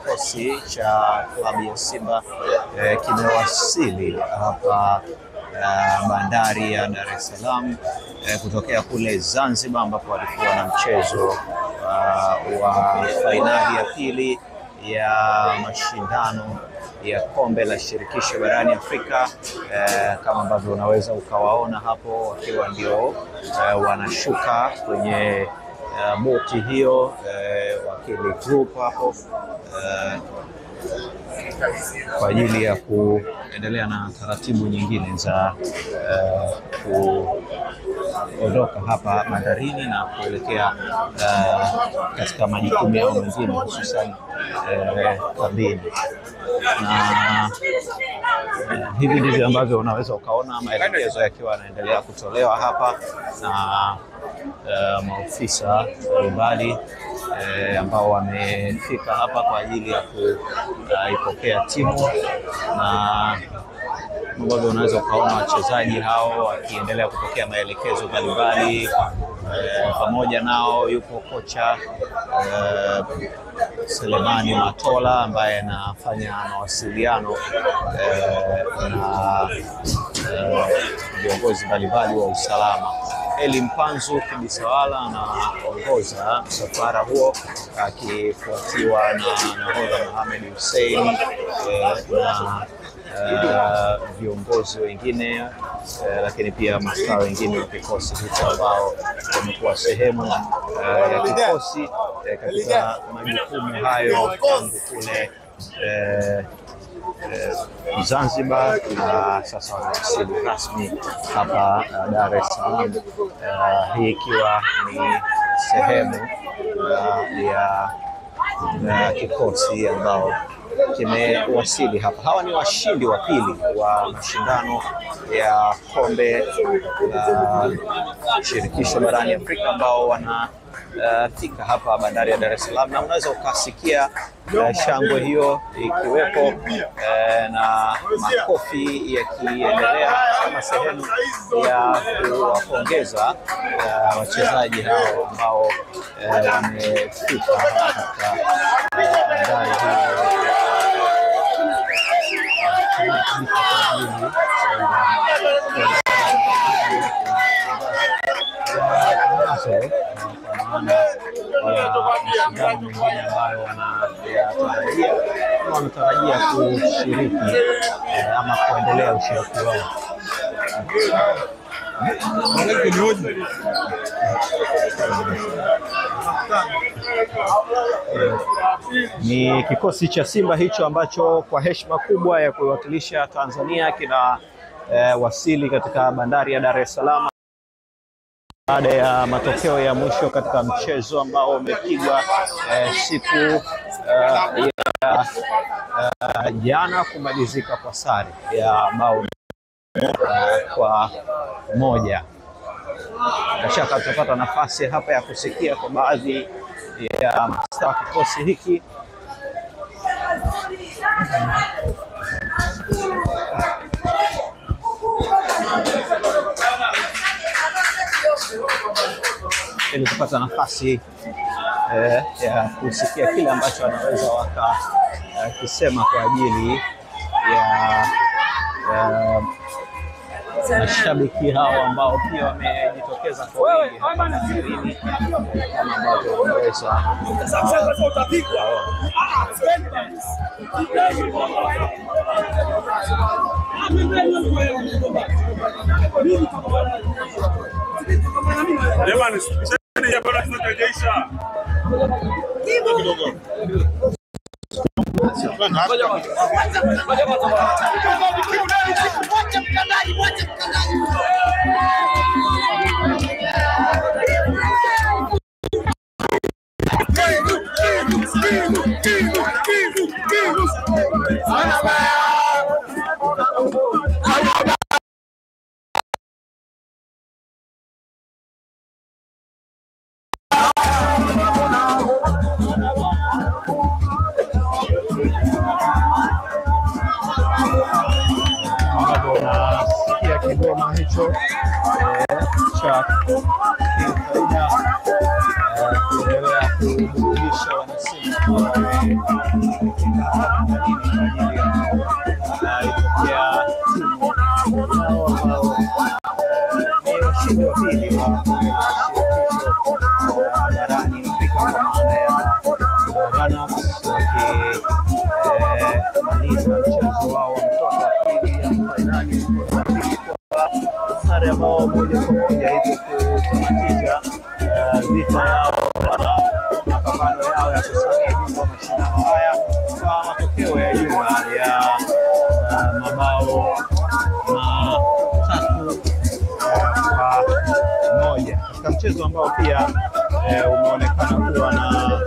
kikosi cha klabu ya Simba kimewasili hapa bandari ya Dar es Salaam kutokea kule Zanzibar, ambapo walikuwa na mchezo wa fainali ya pili ya mashindano ya kombe la shirikisho barani Afrika, kama ambavyo unaweza ukawaona hapo wakiwa ndio wanashuka kwenye boti hiyo, Wakili Group hapo kwa ajili ya kuendelea na taratibu nyingine za kuondoka hapa bandarini na kuelekea katika majukumu yao mengine, hususan kambini. Na hivi ndivyo ambavyo unaweza ukaona maelekezo yakiwa yanaendelea kutolewa hapa na maofisa mbalimbali ambao wamefika hapa kwa ajili ya kuipokea timu, na ambavyo unaweza ukaona wachezaji hao wakiendelea kupokea maelekezo mbalimbali. Pamoja nao yupo kocha Selemani Matola ambaye anafanya mawasiliano na viongozi mbalimbali wa usalama. Eli Mpanzu Kibisawala anaongoza msafara huo akifuatiwa na nahodha Mohamed Hussein na viongozi wengine, lakini pia mastaa wengine wa kikosi hicho ambao wamekuwa sehemu ya kikosi katika majukumu hayo tangu kule Zanzibar, na sasa wanawasili rasmi hapa Dar es Salaam, hii ikiwa ni sehemu ya kikosi ambao kimewasili hapa. Hawa ni washindi wa pili wa mashindano ya kombe la shirikisho barani Afrika ambao wanafika hapa bandari ya Dar es Salaam, na unaweza ukasikia shangwe hiyo ikiwepo na makofi yakiendelea kama sehemu ya kuwapongeza wachezaji hao ambao wamefika katika bandari hii mashindano mengine ambayo wanatarajia kushiriki ama kuendelea ushiriki wao. Ni kikosi cha Simba hicho ambacho kwa heshima kubwa ya kuiwakilisha Tanzania kina wasili katika bandari ya Dar es Salaam baada ya matokeo ya mwisho katika mchezo ambao umepigwa siku ya jana kumalizika kwa sare ya bao kwa moja. Bila shaka tutapata nafasi hapa ya kusikia kwa baadhi ya mastaa wa kikosi hiki. Ili kupata nafasi ya kusikia kile ambacho wanaweza wakisema kwa ajili ya mashabiki hao ambao pia wamejitokeza kwa wingi hapa bandarini, kama ambavyo unaweza kigoma hicho cha kuendelea kuwajulisha wanasimba kuwa itokea timu ambao ni washindi wa pili wa barani Afrika kwa maana ya runners wakimaliza mchezo wao wa mkondo wa pili ya fainali sare ambao moja kwa moja hivyo kutamatisha vita yao na mapambano yao ya kusania bingwa mashindano haya kwa matokeo ya jumla ya mabao matatu kwa moja katika mchezo ambao pia umeonekana kuwa na